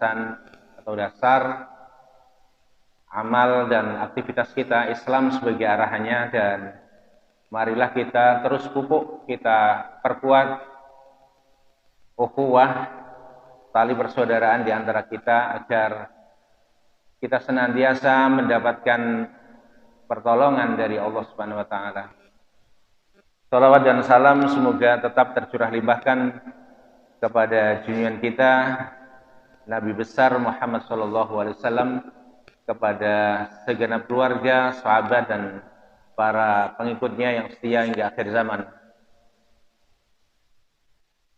landasan atau dasar amal dan aktivitas kita, Islam sebagai arahannya, dan marilah kita terus pupuk, kita perkuat ukhuwah, tali persaudaraan di antara kita agar kita senantiasa mendapatkan pertolongan dari Allah Subhanahu wa taala. Salawat dan salam semoga tetap tercurah limpahkan kepada junjungan kita Nabi besar Muhammad sallallahu alaihi wasallam, kepada segenap keluarga, sahabat dan para pengikutnya yang setia hingga akhir zaman.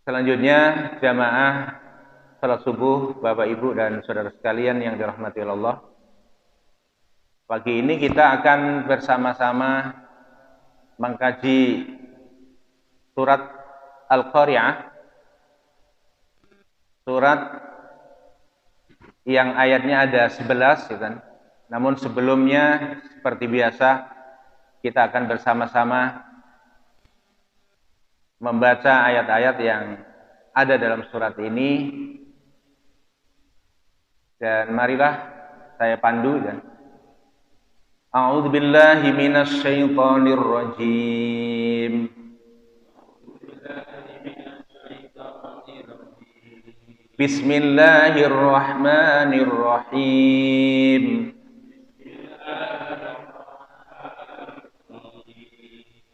Selanjutnya jamaah salat subuh, Bapak Ibu dan saudara sekalian yang dirahmati Allah. Pagi ini kita akan bersama-sama mengkaji surat Al-Qari'ah, surat yang ayatnya ada 11, ya kan? Namun sebelumnya seperti biasa kita akan bersama-sama membaca ayat-ayat yang ada dalam surat ini, dan marilah saya pandu dan A'udzubillahi minasyaitonir rajim. Bismillahirrahmanirrahim.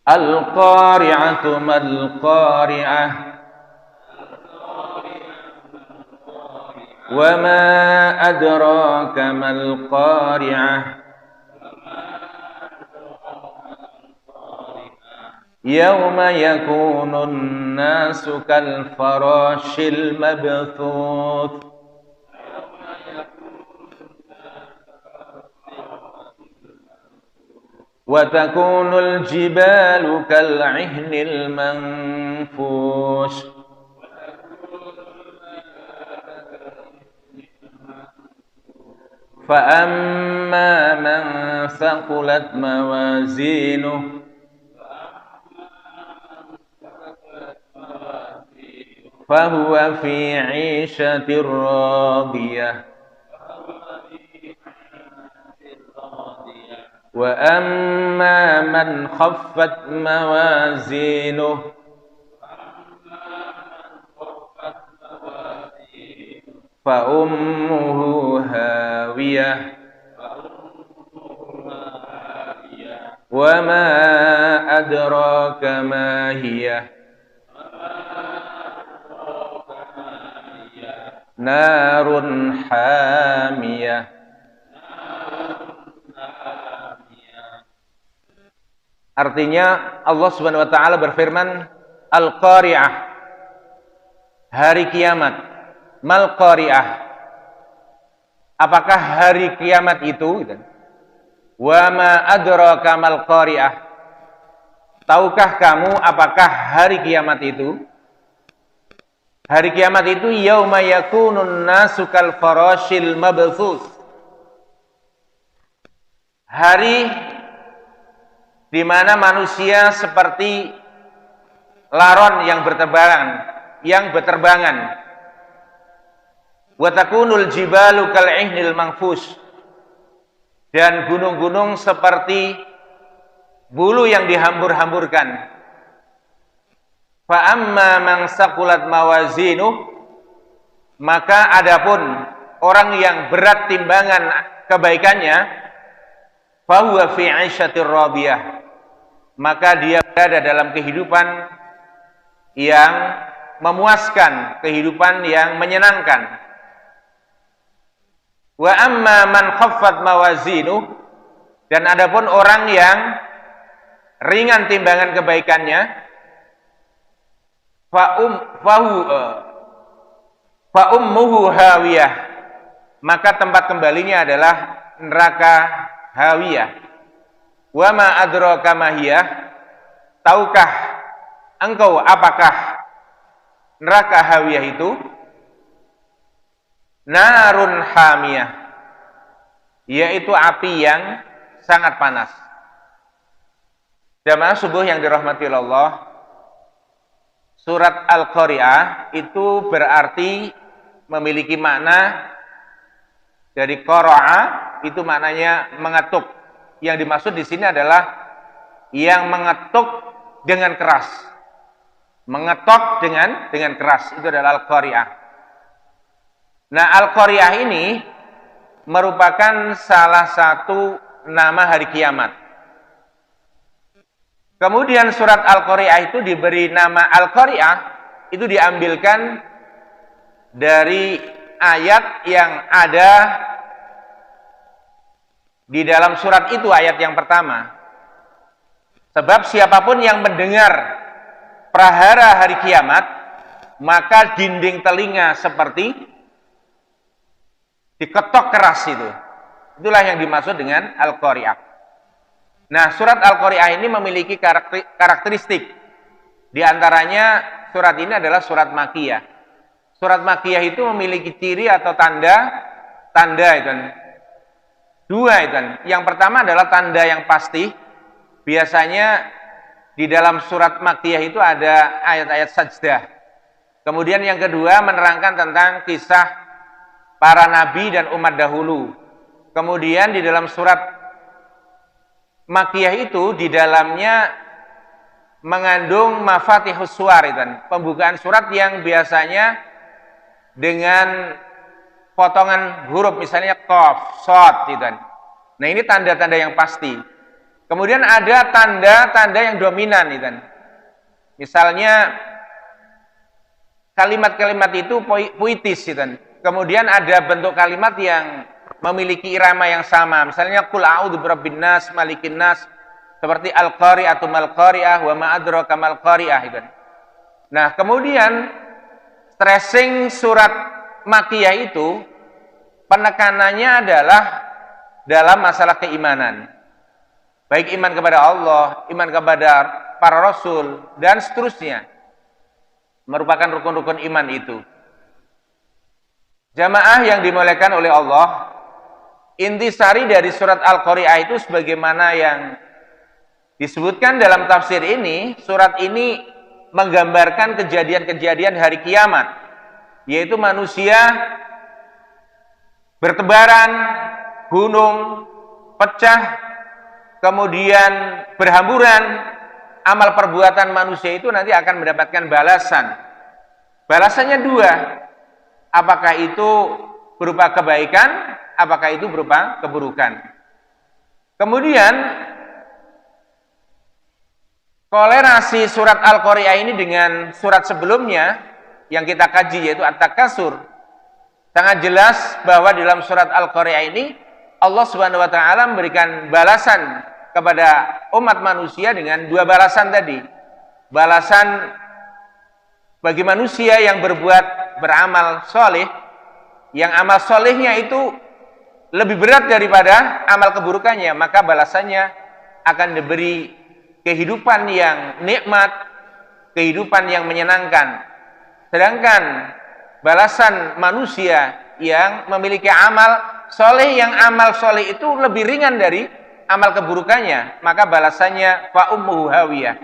Al-qari'atu mal-qari'ah. Wa ma adraka mal-qari'ah. Yawma yakunun nasu kal farashil mabthuth. Wa takunul jibalu kal 'ihnil manfush. Fa amma man thaqulat mawazinuhu fahuwa fi 'ishatir radiyah. Wa amma man khaffat mawazinuhu fa ummuhu hawiyah. Wa ma adraka ma hiyah. Narun hamiyah. Artinya Allah Subhanahu wa taala berfirman, Al-Qari'ah, hari kiamat. Mal-Qari'ah, apakah hari kiamat itu? Wa ma adraka mal-Qari'ah, tahukah kamu apakah hari kiamat itu? Hari kiamat itu yauma yakunun nasu kal farashil mabthuth. Hari di mana manusia seperti laron yang berterbangan. Wa takunul jibalu kal 'ihnil manfush. Dan gunung-gunung seperti bulu yang dihambur-hamburkan. Fa amma man saqulat mawazinuh, maka adapun orang yang berat timbangan kebaikannya, fa huwa fi 'ishatir radiyah, maka dia berada dalam kehidupan yang memuaskan, kehidupan yang menyenangkan. Wa amma man khaffat mawazinuh, dan adapun orang yang ringan timbangan kebaikannya, fa ummuhu hawiyah, maka tempat kembalinya adalah neraka hawiyah. Wa ma adraka ma hiyah, tahukah engkau apakah neraka hawiyah itu? Narun hamiyah, yaitu api yang sangat panas. Jamaah subuh yang dirahmati Allah, surat Al-Qari'ah itu berarti memiliki makna Dari qara'a itu maknanya mengetuk. Yang dimaksud di sini adalah yang mengetuk dengan keras. Mengetok dengan keras, itu adalah al-qari'ah. Nah, al-qari'ah ini merupakan salah satu nama hari kiamat. Kemudian surat Al-Qari'ah itu diberi nama Al-Qari'ah, itu diambilkan dari ayat yang ada di dalam surat itu, ayat yang pertama. Sebab siapapun yang mendengar prahara hari kiamat, maka dinding telinga seperti diketok keras itu. Itulah yang dimaksud dengan Al-Qari'ah. Nah, surat Al-Qari'ah ini memiliki karakteristik. Di antaranya surat ini adalah surat Makkiyah. Surat Makkiyah itu memiliki ciri atau tanda itu. Dua itu. Yang pertama adalah tanda yang pasti. Biasanya di dalam surat Makkiyah itu ada ayat-ayat sajdah. Kemudian yang kedua menerangkan tentang kisah para nabi dan umat dahulu. Kemudian di dalam surat Makkiyah itu di dalamnya mengandung mafatihus suwar, pembukaan surat yang biasanya dengan potongan huruf, misalnya qaf, shad, Nah, ini tanda-tanda yang pasti. Kemudian ada tanda-tanda yang dominan, Misalnya kalimat-kalimat itu puitis, Kemudian ada bentuk kalimat yang memiliki irama yang sama. Misalnya qul a'udzu birabbin nas, malikin nas, seperti al-qari'atu mal qari'ah wa ma adraka mal qari'ah. Nah, kemudian stressing surat Makkiyah itu penekanannya adalah dalam masalah keimanan. Baik iman kepada Allah, iman kepada para rasul, dan seterusnya. Merupakan rukun-rukun iman itu. Jamaah yang dimuliakan oleh Allah, intisari dari surat Al-Qari'ah itu sebagaimana yang disebutkan dalam tafsir ini, surat ini menggambarkan kejadian-kejadian hari kiamat, yaitu manusia bertebaran, gunung pecah, kemudian berhamburan, amal perbuatan manusia itu nanti akan mendapatkan balasan. Balasannya dua. Apakah itu berupa kebaikan, apakah itu berupa keburukan. Kemudian kolerasi surat Al-Qari'ah ini dengan surat sebelumnya yang kita kaji, yaitu At-Takasur, sangat jelas bahwa dalam surat Al-Qari'ah ini Allah Subhanahu wa taala memberikan balasan kepada umat manusia dengan dua balasan tadi. Balasan bagi manusia yang beramal soleh, yang amal solehnya itu lebih berat daripada amal keburukannya, maka balasannya akan diberi kehidupan yang nikmat, kehidupan yang menyenangkan. Sedangkan balasan manusia yang memiliki amal soleh, yang amal soleh itu lebih ringan dari amal keburukannya, maka balasannya fa ummuhu hawiyah,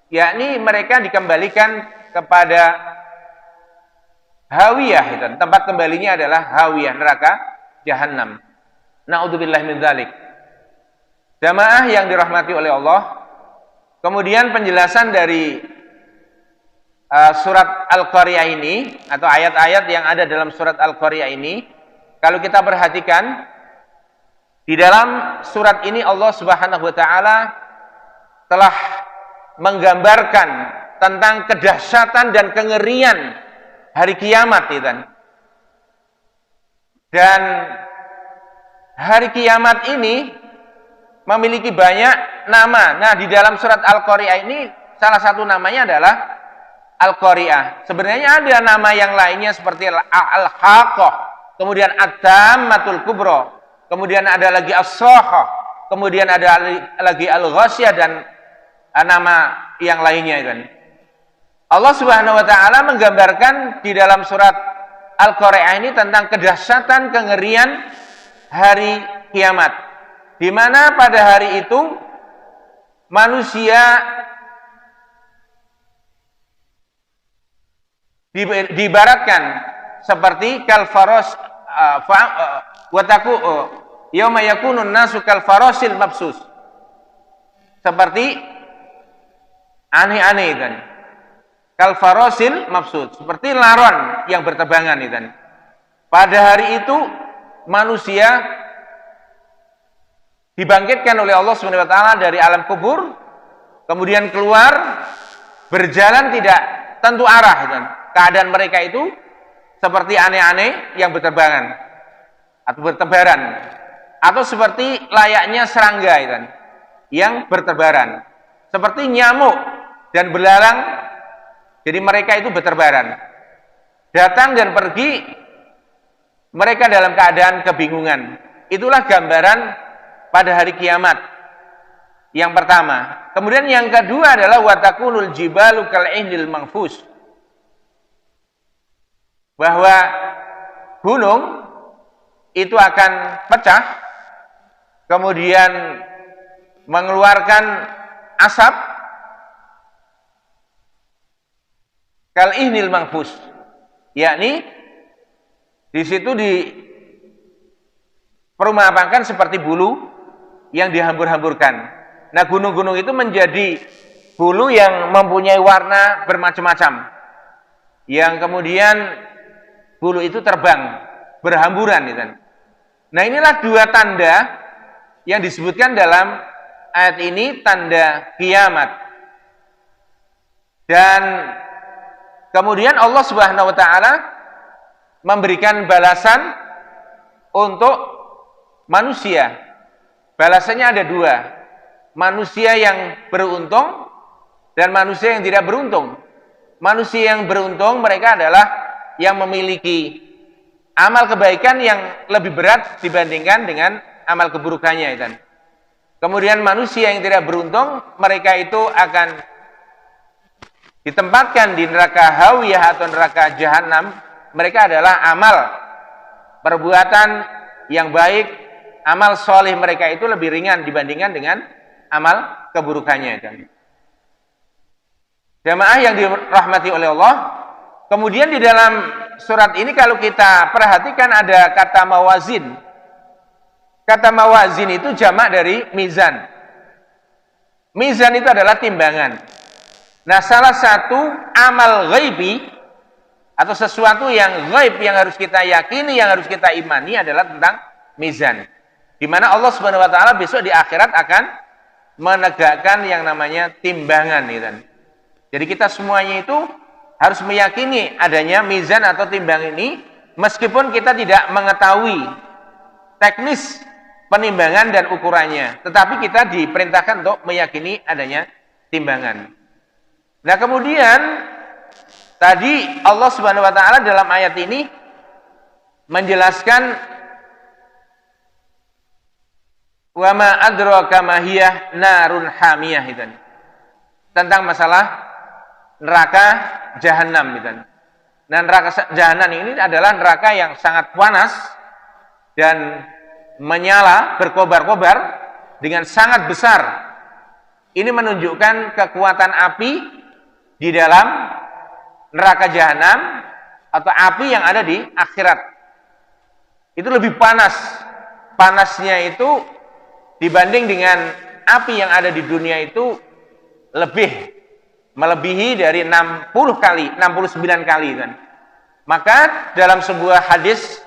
yakni mereka dikembalikan kepada hawiyah, tempat kembalinya adalah hawiyah, neraka jahanam. Na'udzubillahi min dzalik. Jamaah yang dirahmati oleh Allah, kemudian penjelasan dari surat Al-Qari'ah ini atau ayat-ayat yang ada dalam surat Al-Qari'ah ini, kalau kita perhatikan di dalam surat ini Allah Subhanahu wa taala telah menggambarkan tentang kedahsyatan dan kengerian hari kiamat, dan hari kiamat ini memiliki banyak nama. Nah, di dalam surat Al-Qari'ah ini salah satu namanya adalah Al-Qari'ah. Sebenarnya ada nama yang lainnya seperti Al-Haqqah, kemudian At-Tammatul Kubra, kemudian ada lagi As-Sakhah, kemudian ada lagi Al-Ghasyiyah, dan nama yang lainnya. Allah Subhanahu wa taala menggambarkan di dalam surat Al-Qari'ah ini tentang kedahsyatan kengerian hari kiamat, di mana pada hari itu manusia diibaratkan seperti kalfaros wataku yauma yakunun nasu kal farasil mabsus. Seperti aneh-aneh kan. Kal farasil mabsus, seperti laron yang berterbangan itu. Pada hari itu manusia dibangkitkan oleh Allah Subhanahu wa taala dari alam kubur, kemudian keluar berjalan tidak tentu arah kan. Keadaan mereka itu seperti aneh-aneh yang berterbangan atau bertebaran, atau seperti layaknya serangga kan, yang bertebaran, seperti nyamuk dan belalang. Jadi mereka itu berterbaran, datang dan pergi, mereka dalam keadaan kebingungan. Itulah gambaran pada hari kiamat yang pertama. Kemudian yang kedua adalah watakunul jibalu kal'ihnil manfus, bahwa gunung itu akan pecah, kemudian mengeluarkan asap kal'ihnil manfus, yakni di situ diperumpamakan seperti bulu yang dihambur-hamburkan. Nah, gunung-gunung itu menjadi bulu yang mempunyai warna bermacam-macam, yang kemudian bulu itu terbang berhamburan gitu. Nah, inilah dua tanda yang disebutkan dalam ayat ini, tanda kiamat. Dan kemudian Allah Subhanahu wa taala memberikan balasan untuk manusia. Balasannya ada dua. Manusia yang beruntung dan manusia yang tidak beruntung. Manusia yang beruntung mereka adalah yang memiliki amal kebaikan yang lebih berat dibandingkan dengan amal keburukannya. Kemudian manusia yang tidak beruntung, mereka itu akan ditempatkan di neraka hawiyah atau neraka jahanam. Mereka adalah amal perbuatan yang baik, amal soleh mereka itu lebih ringan dibandingkan dengan amal keburukannya. Jamaah yang dirahmati oleh Allah, kemudian di dalam surat ini kalau kita perhatikan ada kata mawazin. Kata mawazin itu jamak dari mizan. Mizan itu adalah timbangan. Nah, salah satu amal ghaibi atau sesuatu yang ghaib yang harus kita yakini, yang harus kita imani adalah tentang mizan. Di mana Allah Subhanahu wa taala besok di akhirat akan menegakkan yang namanya timbangan gitu. Jadi kita semuanya itu harus meyakini adanya mizan atau timbang ini, meskipun kita tidak mengetahui teknis penimbangan dan ukurannya, tetapi kita diperintahkan untuk meyakini adanya timbangan. Nah, kemudian tadi Allah Subhanahu wa taala dalam ayat ini menjelaskan wa ma adraka ma hiya narun hamiyah itu, tentang masalah neraka jahanam gitu. Dan neraka jahanam ini adalah neraka yang sangat panas dan menyala, berkobar-kobar dengan sangat besar. Ini menunjukkan kekuatan api di dalam neraka jahanam atau api yang ada di akhirat. Itu lebih panas. Panasnya itu dibanding dengan api yang ada di dunia itu melebihi dari 60 kali, 69 kali kan. Maka dalam sebuah hadis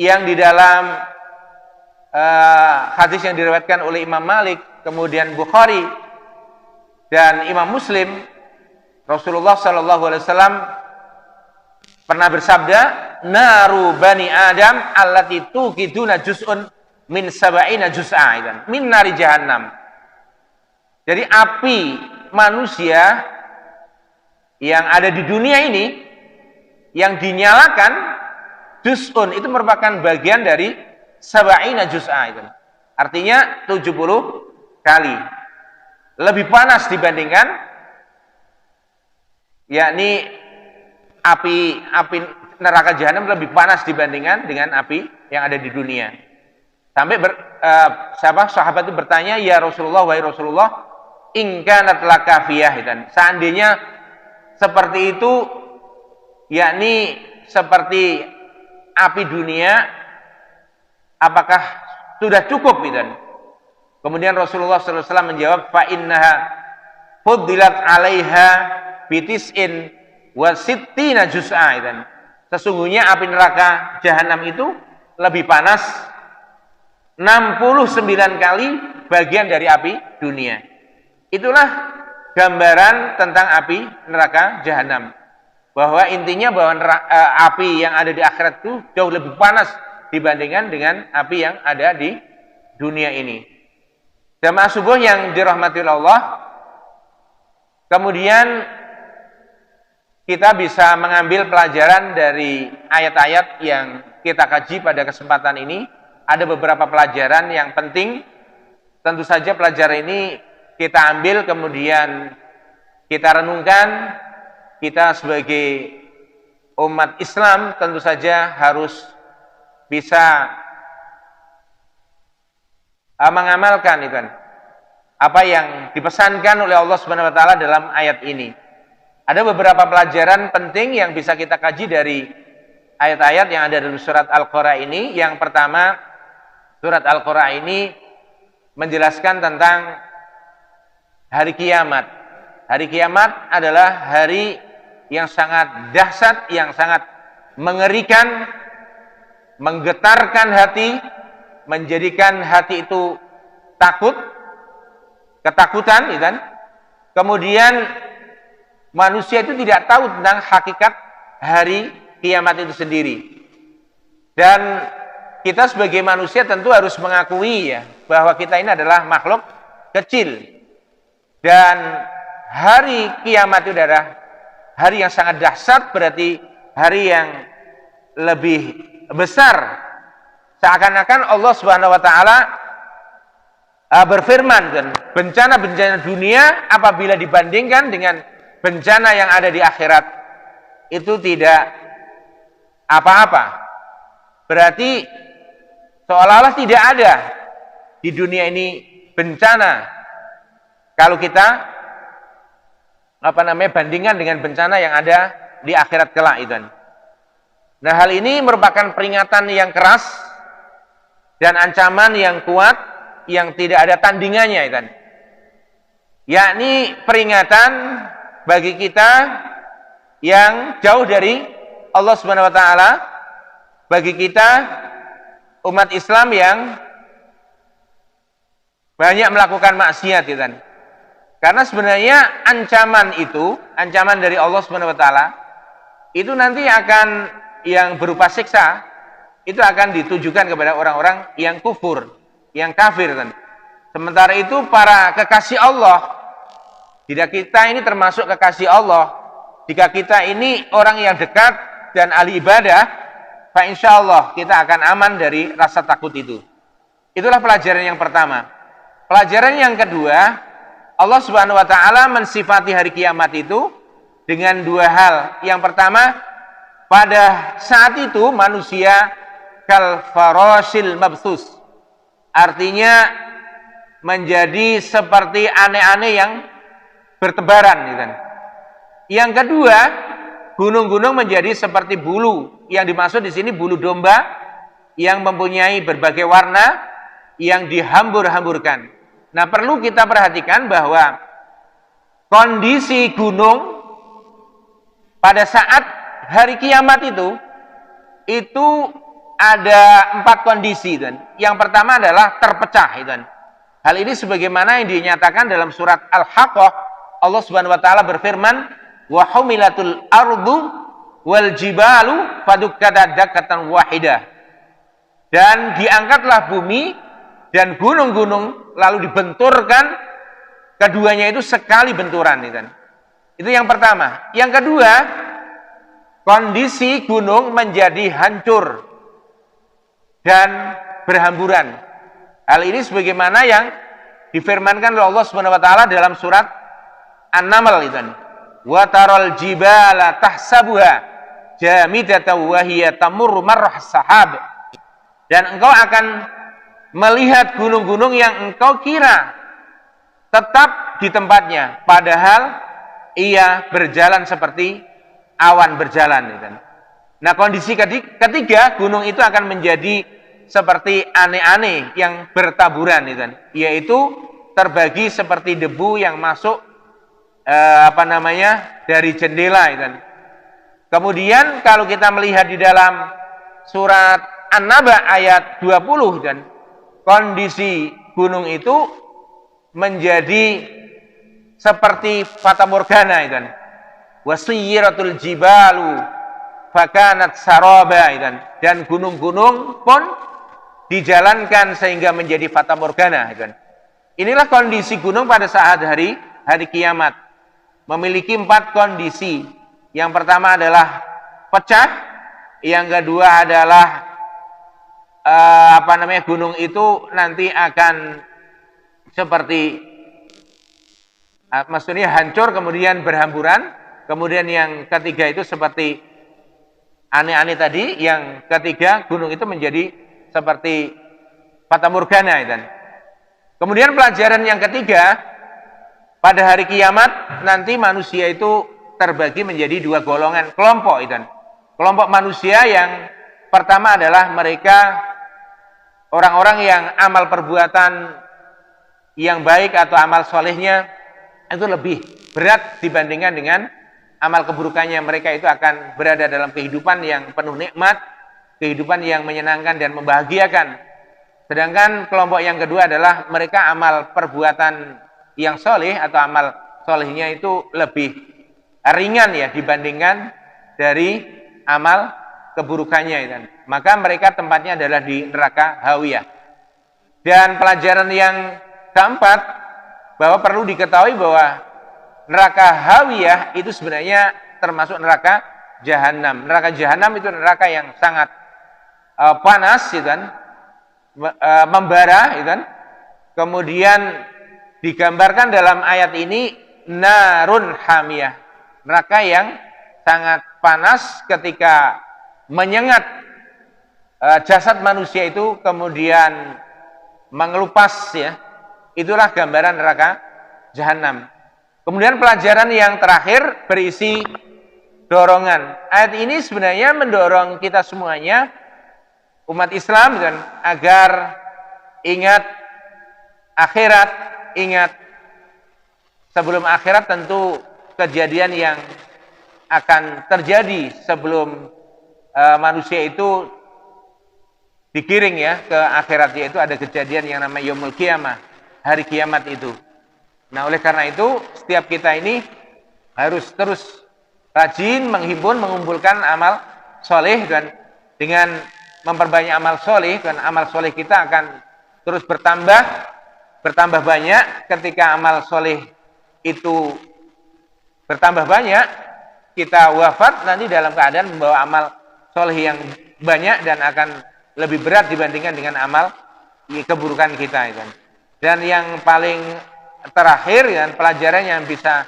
yang di dalam hadis yang diriwayatkan oleh Imam Malik, kemudian Bukhari dan Imam Muslim, Rasulullah sallallahu alaihi wasallam pernah bersabda, "Naru bani Adam allati tuqiduna juz'un min sab'ina juz'a min nari jahannam." Jadi api manusia yang ada di dunia ini yang dinyalakan juz'un itu merupakan bagian dari sab'ina juz'a itu. Artinya 70 kali. Lebih panas dibandingkan yakni api neraka jahanam lebih panas dibandingkan dengan api yang ada di dunia. Sampai sahabat itu bertanya, "Ya Rasulullah, wahai Rasulullah, in kanat lakafiyah." Dan seandainya seperti itu, yakni seperti api dunia, apakah sudah cukup gitu? Kemudian Rasulullah SAW menjawab, fa innaha fuddilat 'alaiha bitis'in wa sittina juz'a gitu. Sesungguhnya api neraka jahanam itu lebih panas 69 kali bagian dari api dunia. Itulah gambaran tentang api neraka jahanam. Bahwa intinya bahwa api yang ada di akhirat itu jauh lebih panas dibandingkan dengan api yang ada di dunia ini. Jamaah subuh yang dirahmati Allah, kemudian kita bisa mengambil pelajaran dari ayat-ayat yang kita kaji pada kesempatan ini. Ada beberapa pelajaran yang penting. Tentu saja pelajaran ini kita ambil, kemudian kita renungkan. Kita sebagai umat Islam tentu saja harus bisa mengamalkan itu apa yang dipesankan oleh Allah Subhanahu wa taala dalam ayat ini. Ada beberapa pelajaran penting yang bisa kita kaji dari ayat-ayat yang ada dalam surat Al-Qur'an ini. Yang pertama, surat Al-Qur'an ini menjelaskan tentang hari kiamat. Hari kiamat adalah hari yang sangat dahsyat, yang sangat mengerikan, menggetarkan hati, menjadikan hati itu takut, ketakutan, ya kan? Kemudian manusia itu tidak tahu tentang hakikat hari kiamat itu sendiri. Dan kita sebagai manusia tentu harus mengakui ya bahwa kita ini adalah makhluk kecil. Dan hari kiamat itu adalah hari yang sangat dahsyat, berarti hari yang lebih besar. Seakan-akan Allah Subhanahu wa taala berfirman, dan bencana-bencana dunia apabila dibandingkan dengan bencana yang ada di akhirat itu tidak apa-apa. Berarti seolah-olah tidak ada di dunia ini bencana kalau kita bandingkan dengan bencana yang ada di akhirat kelak itu. Nah, hal ini merupakan peringatan yang keras dan ancaman yang kuat yang tidak ada tandingannya itu. Yakni peringatan bagi kita yang jauh dari Allah Subhanahu wa taala, bagi kita umat Islam yang banyak melakukan maksiat itu. Karena sebenarnya ancaman itu, ancaman dari Allah Subhanahu wa taala itu nanti akan yang berupa siksa, itu akan ditujukan kepada orang-orang yang kufur, yang kafir kan. Sementara itu para kekasih Allah, jika kita ini termasuk kekasih Allah, jika kita ini orang yang dekat dan ahli ibadah, fa insyaallah kita akan aman dari rasa takut itu. Itulah pelajaran yang pertama. Pelajaran yang kedua, Allah Subhanahu wa taala mensifati hari kiamat itu dengan dua hal. Yang pertama, pada saat itu manusia kal farasil mabthus. Artinya menjadi seperti aneh-aneh yang bertebaran gitu. Yang kedua, gunung-gunung menjadi seperti bulu. Yang dimaksud di sini bulu domba yang mempunyai berbagai warna yang dihambur-hamburkan. Nah, perlu kita perhatikan bahwa kondisi gunung pada saat hari kiamat itu ada 4 kondisi. Dan yang pertama adalah terpecah. Dan hal ini sebagaimana yang dinyatakan dalam surat Al-Haqqah, Allah Subhanahu wa taala berfirman, wa humilatul ardu wal jibalu fadukkata dakkatan wahidah. Dan diangkatlah bumi dan gunung-gunung lalu dibenturkan, keduanya itu sekali benturan. Itu yang pertama. Yang kedua, kondisi gunung menjadi hancur dan berhamburan. Hal ini sebagaimana yang difirmankan oleh Allah Subhanahu wa taala dalam surat An-Naml itu. Wa taral jibala tahsabuha jamidatan wa hiya tamurru marrah sahab. Dan engkau akan melihat gunung-gunung yang engkau kira tetap di tempatnya, padahal ia berjalan seperti awan berjalan. Nah, kondisi ketiga, gunung itu akan menjadi seperti aneh-aneh yang bertaburan, yaitu terbagi seperti debu yang masuk dari jendela. Kemudian kalau kita melihat di dalam surat An-Naba ayat 20, dan kondisi gunung itu menjadi seperti fata morgana, wasiyiratul jibalu fakanat saraba, dan gunung-gunung pun dijalankan sehingga menjadi fata morgana. Inilah kondisi gunung pada saat hari kiamat. Memiliki 4 kondisi. Yang pertama adalah pecah, yang kedua adalah gunung itu nanti akan seperti maksudnya hancur kemudian berhamburan. Kemudian yang ketiga itu seperti aneh-aneh tadi. Yang ketiga, gunung itu menjadi seperti fata morgana. Kemudian pelajaran yang ketiga, pada hari kiamat nanti manusia itu terbagi menjadi 2 golongan kelompok. Kelompok manusia yang pertama adalah mereka orang-orang yang amal perbuatan yang baik atau amal solehnya itu lebih berat dibandingkan dengan amal keburukannya. Mereka itu akan berada dalam kehidupan yang penuh nikmat, kehidupan yang menyenangkan dan membahagiakan. Sedangkan kelompok yang kedua adalah mereka amal perbuatan yang soleh atau amal solehnya itu lebih ringan dibandingkan dari amal keburukannya. Maka mereka tempatnya adalah di neraka hawiyah. Dan pelajaran yang keempat, bahwa perlu diketahui bahwa neraka hawiyah itu sebenarnya termasuk neraka jahanam. Neraka jahanam itu neraka yang sangat panas, membara. Kemudian digambarkan dalam ayat ini narun hamiyah, neraka yang sangat panas ketika menyengat jasad manusia itu kemudian mengelupas. Itulah gambaran neraka jahanam. Kemudian pelajaran yang terakhir berisi dorongan. Ayat ini sebenarnya mendorong kita semuanya, umat Islam, agar ingat akhirat, ingat sebelum akhirat tentu kejadian yang akan terjadi sebelum manusia itu digiring ke akhirat, yaitu ada kejadian yang namanya yaumul qiyamah, hari kiamat itu. Nah, oleh karena itu setiap kita ini harus terus rajin menghimpun, mengumpulkan amal soleh, dan dengan memperbanyak amal soleh, dan amal soleh kita akan terus bertambah banyak. Ketika amal soleh itu bertambah banyak, kita wafat nanti dalam keadaan membawa amal soleh yang banyak dan akan lebih berat dibandingkan dengan amal keburukan kita. Dan yang paling terakhir, dan pelajaran yang bisa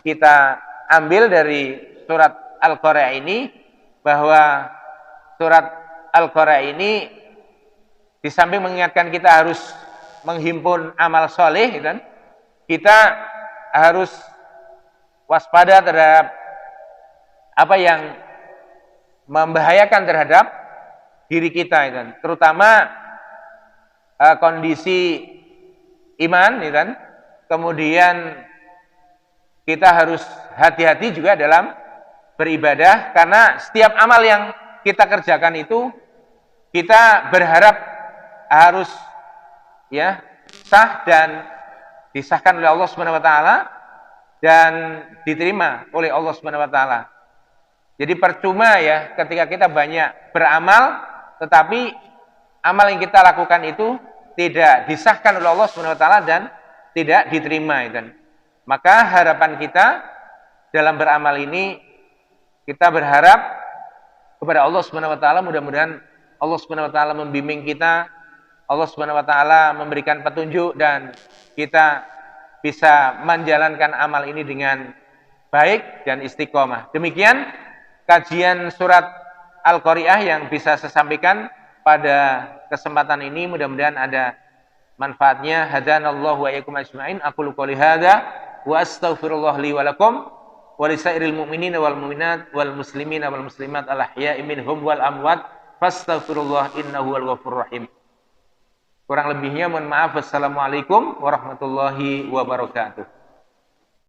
kita ambil dari surat Al-Qari'ah ini, bahwa surat Al-Qari'ah ini di samping mengingatkan kita harus menghimpun amal soleh, kita harus waspada terhadap apa yang membahayakan terhadap diri kita, terutama kondisi iman. Kemudian kita harus hati-hati juga dalam beribadah, karena setiap amal yang kita kerjakan itu kita berharap harus sah dan disahkan oleh Allah Subhanahu wa taala dan diterima oleh Allah Subhanahu wa taala. Jadi percuma ketika kita banyak beramal tetapi amal yang kita lakukan itu tidak disahkan oleh Allah Subhanahu wa taala dan tidak diterima. Maka harapan kita dalam beramal ini, kita berharap kepada Allah Subhanahu wa taala, mudah-mudahan Allah Subhanahu wa taala membimbing kita, Allah Subhanahu wa taala memberikan petunjuk, dan kita bisa menjalankan amal ini dengan baik dan istiqomah. Demikian kajian surat Al-Qari'ah yang bisa saya sampaikan pada kesempatan ini. Mudah-mudahan ada manfaatnya. Hadanallahu wa iyyakum ajma'in. Aqulu qouli hadza wa astaghfirullah li wa lakum wa lisairil mu'minina wal mu'minat wal muslimina wal muslimat al ahya'i minhum wal amwat fastaghfirullah innahu wal ghafurur rahim. Kurang lebihnya mohon maaf. Wassalamualaikum warahmatullahi wabarakatuh.